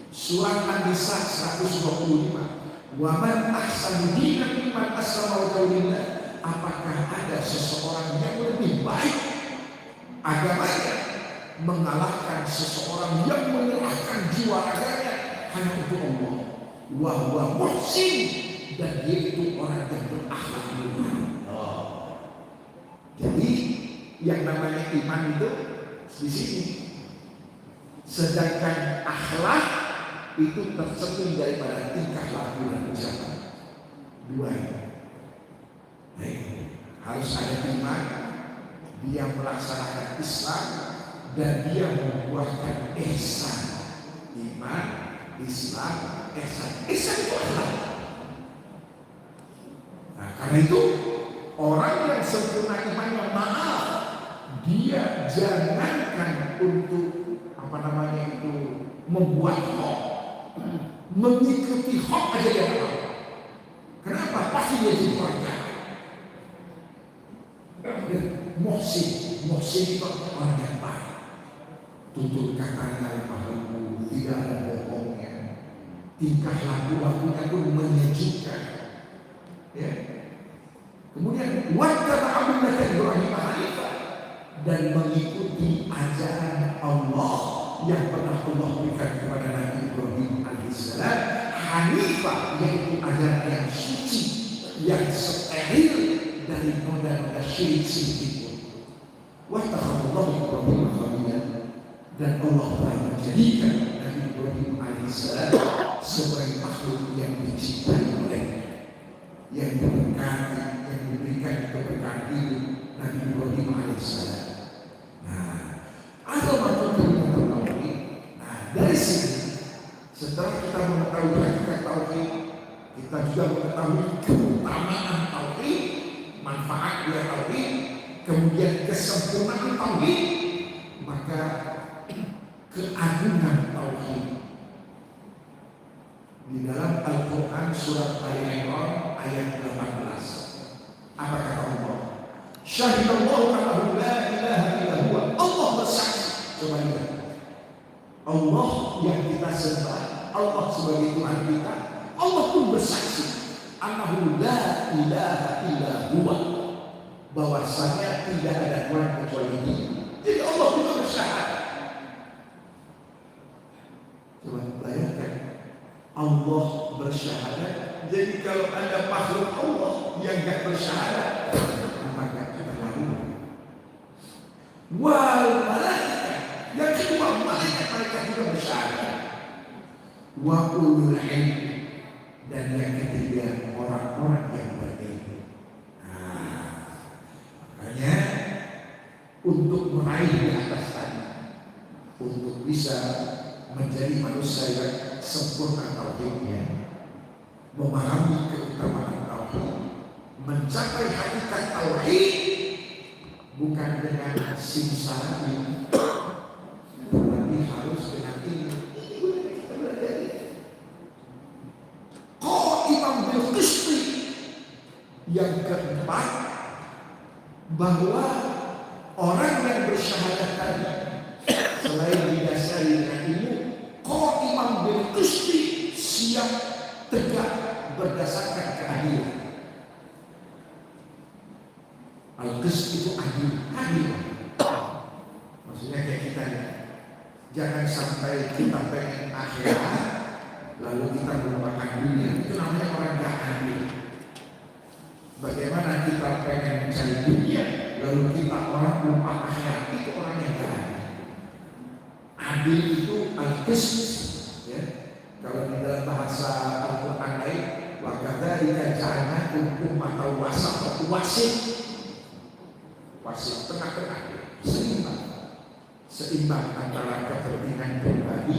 Surah An-Nisa 125. Wa man ahsanu dinan mimman aslama wajhahu lillah. Apakah ada seseorang yang lebih baik agamanya mengalahkan seseorang yang menyerahkan jiwa raganya hanya untuk Allah? Wa huwa muhsin, dan dia itu orang yang berakhlak mulia. Jadi yang namanya iman itu di sini. Sedangkan akhlak itu tercermin daripada tingkah laku dan ucapan. Dua ini. Harus ada iman, dia melaksanakan Islam, dan dia membuahkan ihsan. Iman, Islam, ihsan. Ihsan itu akhlak. Nah, karena itu orang yang sempurna imannya, maaf, dia jangankan untuk membuat hoax, mengikuti hoax aja dia tahu. Kenapa? Pasti dia jadi orang jahat. Muhsin itu orang yang baik. Tutur katanya paham, tidak ada bohongnya. Tingkah lakunya pun menyejukkan. Ya. Kemudian wattaba millata Ibrahim hanifan, dan mengikuti ajaran Allah yang pernah Allah berikan kepada Nabi Ibrahim alaihissalam, hanifah, yaitu ajaran yang suci, yang steril dari noda-noda syirik itu. Wa takhadallahu Ibrahim khalila, dan Allah telah menjadikan Nabi Ibrahim alaihissalam sebagai makhluk yang diciptai olehnya, yang diberkati, yang diberikan keberkahan hidup Nabi Ibrahim alaihissalam. Nah, ada makhluk yang tauhid. Nah, dari sini setelah kita mengetahui hakikat tauhid, kita juga mengetahui keutamaan tauhid, manfaat dia tauhid, kemudian kesempurnaan tauhid, maka keagungan tauhid. Di dalam Al-Quran surat Al-Imran ayat 18, apa kata Allah? Syahidallahu annahu la ilaha illa huwa. Allah bersaksi. Coba lihat, Allah yang kita sembah, Allah sebagai Tuhan kita, Allah pun bersaksi annahu la ilaha illa huwa, bahwasanya tidak ada Tuhan kecuali Dia. Jadi Allah juga bersyahadat. Coba bayangkan, Allah bersyahadat. Jadi kalau ada makhluk Allah yang tidak bersyahadat, maka kita lalu. Wal malaikat, yang kedua malaikat juga bersyahadat. Wa ulul ilmi, dan yang ketiga orang-orang yang berilmu. Nah, makanya untuk meraih di atas tadi, untuk bisa menjadi manusia yang sempurna tauhidnya, memahami keutamaan tauhid, mencapai hakikat tauhid, bukan dengan simsalabim, tetapi harus dengan ini. Kita belajar Qa'iman bil qisti. Yang keempat, bahwa orang yang bersyahadat tadi selain didasari dengan ilmu, Qa'iman bil qisti, siap tegak berdasarkan keadilan. Al-qist itu adil. Maksudnya kayak kita ya, jangan sampai kita pengen akhirat lalu kita melupakan dunia. Itu namanya orang gak adil. Bagaimana kita pengen mencari dunia lalu kita orang lupa akhirat, itu orang yang gak adil. Adil itu al-qist, ya. Kalau di dalam bahasa Al-Quran lain, wa kadzalika ja'alnakum ummatan wasatan, wasit tengah-tengah, seimbang antara kepentingan pribadi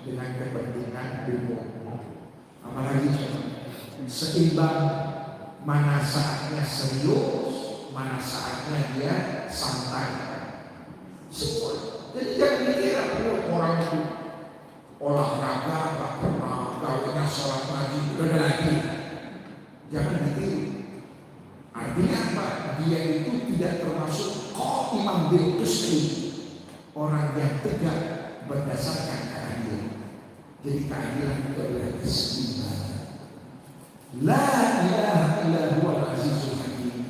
dengan kepentingan umum. Apalagi seimbang, mana saatnya serius, mana saatnya dia santai. Semua. Jadi jangan dikira orang itu olahraga, gak pernah, gaulnya sholat ngaji, udah ada lagi. Jangan ditiru. Artinya apa? Dia itu tidak termasuk Qa'iman bil qisti, orang yang tegak berdasarkan keadilan. Jadi keadilan itu adalah keseimbangan. La ilaha illa huwal azizul hakim.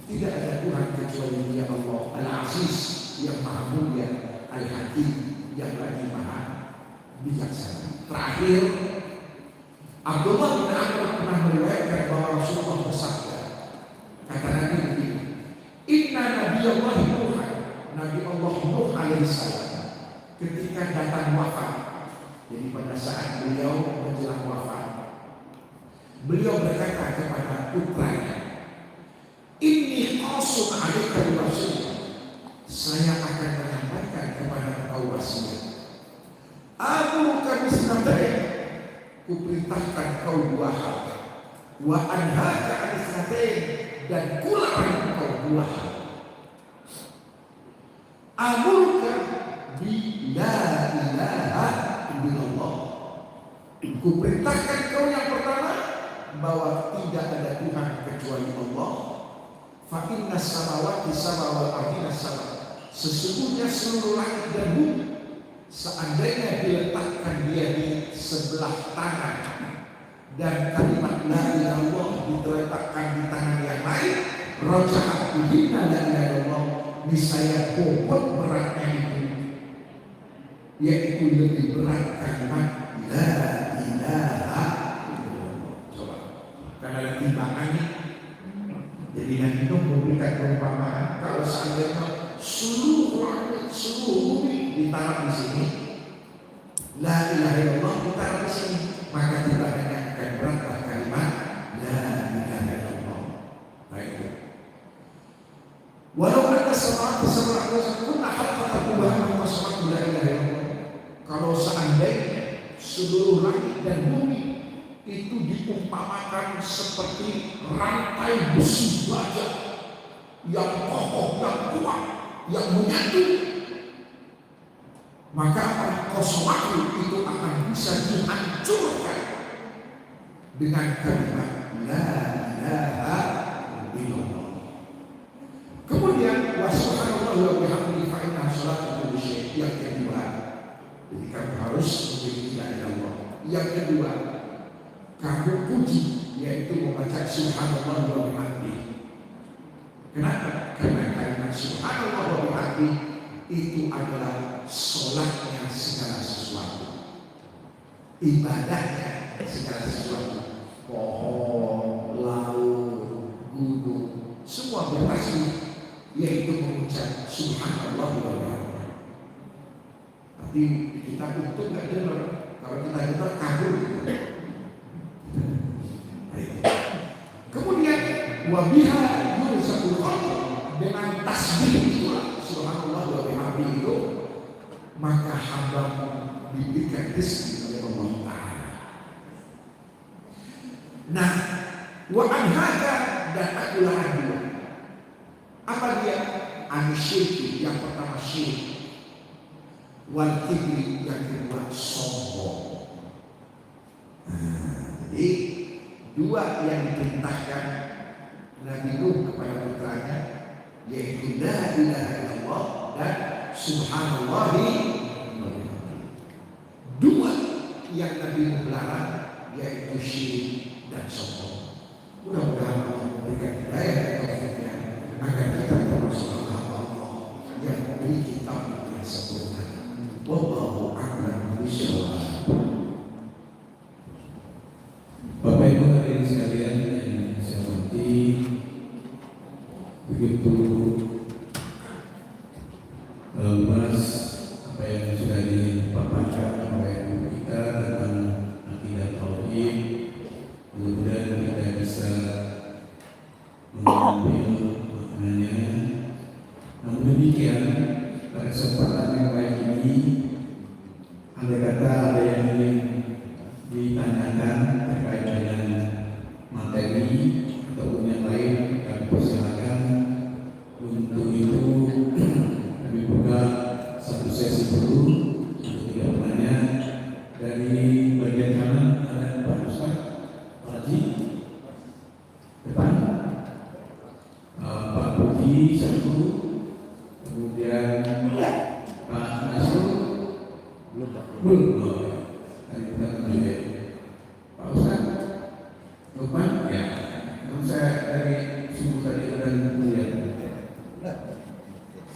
Tidak ada Tuhan kecuali Dia, Allah Al-Aziz, yang maha mulia, Al-Hakim, yang lagi maha bijaksana. Terakhir, Abdullah bin Amr pernah meriwayatkan bahwa Rasulullah bersabda, kata Nabi begini, Inna Nabiyullah Nuh, Nabi Allah Nuh alaihissalam, ketika datang wafat, jadi pada saat beliau menjelang wafat, beliau berkata kepada putranya, Inni qasun alaika Rasulullah, saya akan menyampaikan kepada engkau wasiat. Aku kami senatai, kuperintahkan kau dua hal. Wa anhaka anisatai, dan kularang kau dua hal. Amurka bi la ilaha illallah. Kuperintahkan kau yang pertama, bahwa tidak ada Tuhan kecuali Allah. Fa inna samawati sama wal ardina sama. Sesungguhnya seluruh langit dan bumi, seandainya diletakkan dia di sebelah tangan dan kalimat la ilaha illallah diletakkan di tangan yang lain, rojahat bihina la ilaha illallah, niscaya bobot beratnya itu. yaitu lebih berat kalimat la ilaha illallah. Coba, karena ada timbangannya. Jadi Nabi Nuh memberikan perumpamaan kalau seandainya seluruh langit, seluruh bumi ditaruh di sini, la ilaha illallah ditaruh di sini, maka timbangannya akan beratlah kalimat la ilaha illallah. Baik. Walau ada sesuatu pun akan terkubahan masalah la ilaha illallah. Kalau seandainya seluruh langit dan bumi itu diumpamakan seperti rantai besi baja yang kokoh, yang kuat, yang menyatu, maka kosong itu akan bisa dihancurkan dengan kalimat la ilaha illallah. Kemudian subhanallah wa bihamdihi fa inna salata kulli syai'. Yang kedua, jadi kamu harus memiliki la ilaha illallah. Yang kedua, kamu puji, yaitu membaca subhanallah wa bihamdihi. Kenapa? Karena kalimat subhanallah wa bihamdihi itu adalah sholatnya segala sesuatu, ibadahnya segala sesuatu. Pohon, laut, gunung, semua bertasbih, yaitu mengucap subhanallah wa bihamdihi. Tapi kita untung nggak dengar. Kalau kita dengar kabur. Kemudian wabiha yursakul qalb, dengan tasbih itulah subhanallah wa bihamdihi itu, maka hamba diberikan rezeki oleh Allah Ta'ala. Nah, wa anhaka, dan akulah dua. Apa dia? An-syirki, yang pertama syirik, wal kibri, yang kedua sombong. Jadi dua yang diperintahkan Nabi Nuh kepada putranya, yaitu la ilaha illallah dan subhanallahi. Dua yang Nabi Nuh larang, yaitu syirik dan sombong. Mudah-mudahan Allah memberikan hidayah dan taufiknya agar kita termasuk hamba Allah yang memiliki tauhid yang sempurna. Wallahu a'lam bishawab. Bapak Ibu hadirin sekalian yang saya hormati, begitu luas apa yang sudah dipaparkan oleh kita tentang akidah tauhid, mudah-mudahan kita bisa mengambil maknanya. Namun demikian, pada kesempatan yang baik ini, andai kata ada yang ingin ditanyakan terkait dengan materi ataupun yang lain, kami persilakan. Untuk itu kami buka satu sesi dulu untuk tidak bertanya. Dari bagian kanan ada Pak Ustaz, Pak Haji, depan, Pak Budi satu, kemudian Pak Nasrul, belum. Pak Ustaz, Lukman, ya. Namun saya dari subuh tadi ada melihat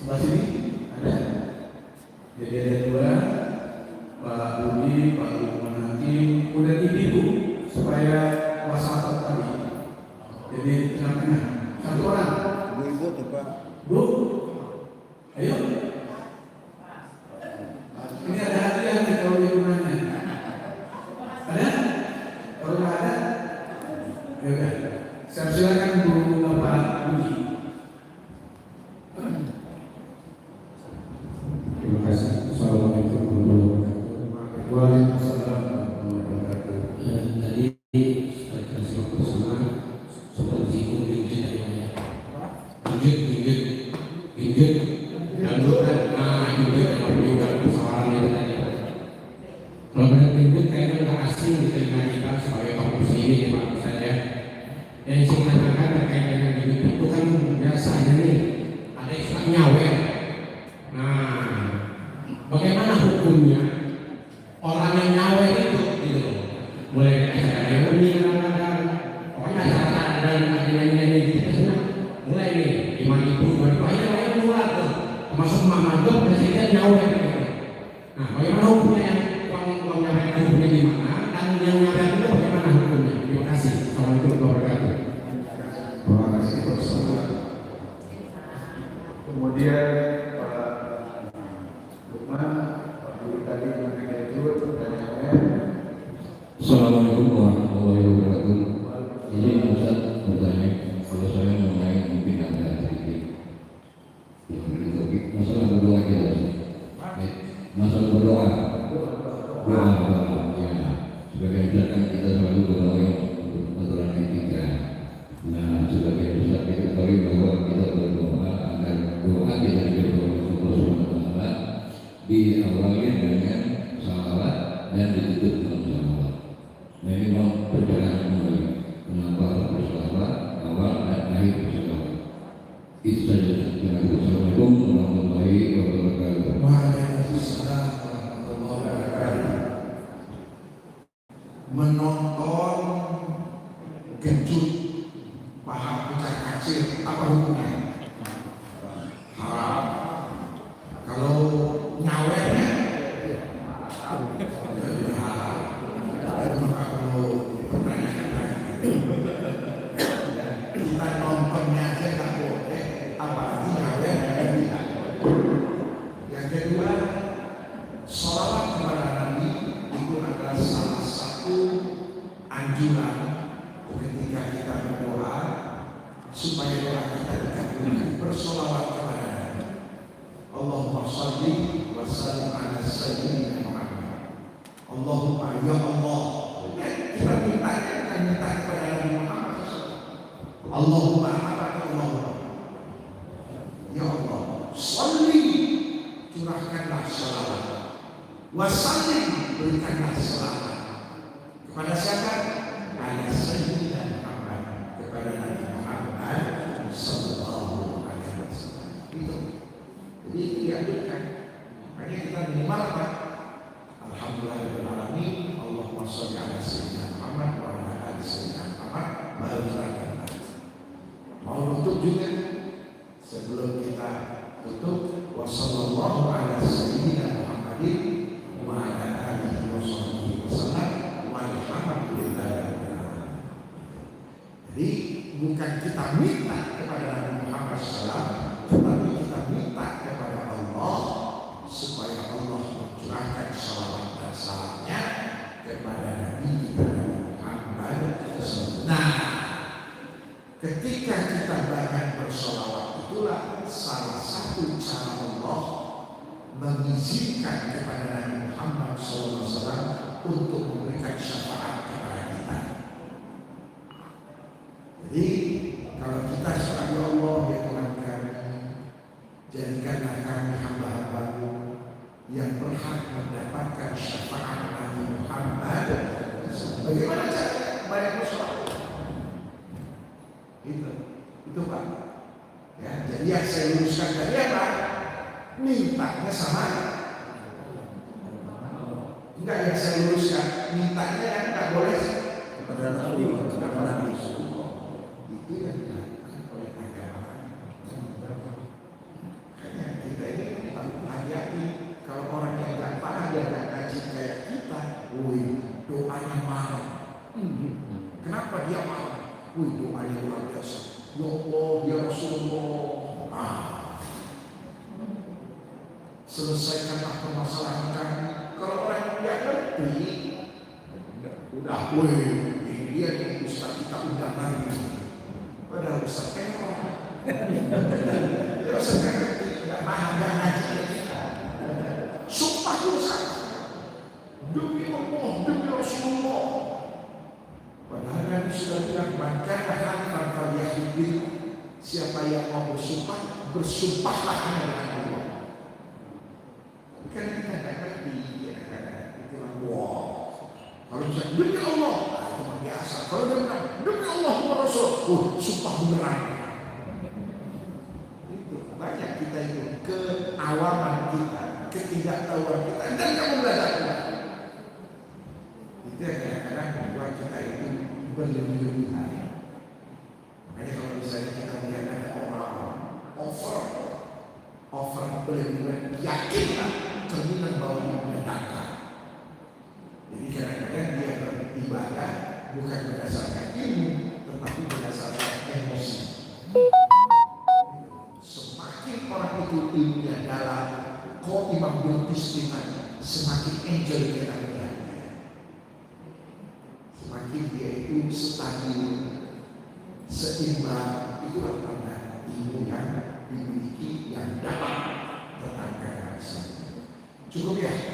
sebelah sini ada. Jadi ada dua, Pak Budi, Pak Lukman Hakim, kemudian ibu supaya wasatap tadi. Jadi tengah-tengah satu orang. Bu tuh Pak. Bu, ayo. Ini ada hadiah nih kalau di rumahnya. Ada? Kalau nggak ada, ya udah. Saya silakan Bu Bapak Budi. Terima kasih. Assalamualaikum warahmatullahi wabarakatuh. Waalaikumsalam warahmatullahi wabarakatuh. Tadi saya kasih bersama seperti pinggir dan bukan pinggir yang juga persoalan itu tadi. Kalau benar pinggir kayaknya nggak asing di telinga kita sebagai kaum muslimin Pak Ustaz ya. Yang saya katakan terkait dengan pinggir itu kan biasanya nih ada istilah nyawer. Nah, bagaimana hukumnya orang yang nyawer itu gitu? Mulai dari acara reuni kadang-kadang, pokoknya acara dan nyanyi-nyanyi gitu. Mulai nih 5.000, akhirnya mulai tuh termasuk Mama Dok presiden nyawer gitu. Nah, bagaimana hukumnya yang menyampaikan hukumnya di mana dan yang menyampaikan itu bagaimana hukumnya? Terima kasih. Assalamualaikum warahmatullahi wabarakatuh. Terima kasih bersama. Kemudian Pak Lukman, Pak Guru tadi mengenai itu pertanyaannya. Assalamualaikum warahmatullahi wabarakatuh. Ini Ustaz bertanya, kalau saya mengenai mungkin ada sedikit yang topik masalah berdoa kita. Masalah berdoa, ya. Sebagai Ustaz kan kita selalu berdoa yang aturan etika. Nah, sebagai Ustaz kita ketahui bahwa kita berdoa agar doa kita diberikan oleh Allah Subhanahu wa Ta'ala diawali dengan salawat dan ditutup dengan salawat. Nah, ini mau perjalanan mulai kenapa harus bersalawat awal dan akhir bersalawat. Itu saja. Assalamualaikum warahmatullahi wabarakatuh. Waalaikumsalam warahmatullahi wabarakatuh. Menonton kejut paham pucat kacir apa hukumnya? Haram. Kalau nyawetnya kita nontonnya aja nggak boleh, apalagi nyawet. Yang kedua, sholawat kepada Nabi itu adalah salah satu anjuran ketika kita berdoa supaya doa kita dikabulkan. Bersholawat kepada Nabi. Allahumma shalli wa sallim ala sayyidina Muhammad. Allahumma ya Allah. Kita minta kepada Nabi Muhammad. Allahumma apa Allah? Ya Allah, sholli, curahkanlah shalawat. Wa sallim, berikanlah selamat kepada siapa? Ala sayyidina Muhammad, kepada Nabi Muhammad sallallahu alaihi wasallam. Itu. Jadi dianjurkan. Makanya kita minimal apa? Alhamdulillahirabbil alamin. Allahumma shalli ala sayyidina Muhammad wa ala ali sayyidina Muhammad. Baru kita mau tutup juga. Sebelum kita tutup, wassallallahu ala sayyidina Muhammadin wa ala alihi wasallam walhamdulillah. Jadi bukan kita minta kepada Nabi Muhammad SAW, tetapi kita minta kepada Allah supaya Allah mencurahkan salawat dan salamnya kepada Nabi kita Muhammad SAW. Nah, ketika kita banyak bersolawat, itulah salah satu cara Allah mengizinkan kepada Nabi Muhammad SAW untuk memberikan syafaat kepada kita. Jadi kalau kita sebagai Allah, ya Tuhan kami, jadikanlah kami hamba-hamba-Mu yang berhak mendapatkan syafaat Nabi Muhammad. Bagaimana caranya? Banyak bersolawat. Itu Pak. Ya, jadi yang saya luruskan tadi apa? Mintanya sama. Enggak, yang saya luruskan mintanya yang enggak boleh kepada Nabi. Itu yang dilakukan oleh agama. Makanya kita ini hati-hati kalau orang yang enggak paham, dia enggak ngaji kayak kita. Wih, doanya mahal. Kenapa dia mahal? Wih, doanya luar biasa. Ya Allah, ya Rasulullah. Selesaikanlah permasalahan kami. Kalau orang yang tidak ngerti, udah, wih, ini dia nih Ustaz kita udah ngerti. Padahal Ustaz orang. Ya Ustaz kan ngerti, tidak paham, tidak ngaji kita. Sumpah Ustaz, demi Allah, demi Rasulullah. Padahal Nabi sudah bilang, maka halifan falyahlil, siapa yang mau bersumpah, bersumpahlah dengan Allah. Kan kita tidak ngerti, itu wah. Kalau misalnya demi Allah, itu biasa. Kalau demi Allah Rasul, sumpah beneran. Itu banyak kita itu keawaman kita, ketidaktahuan kita, dan kamu belajar. Itu yang kadang-kadang membuat kita itu berlebih-lebihan. Makanya kalau misalnya kita melihat ada orang over berlebihan, yakinlah cerminan bahwa semakin enjoy kita melihatnya. Semakin dia itu stabil, seimbang, itu adalah ilmu yang dimiliki yang dapat tetangga rasa. Cukup ya.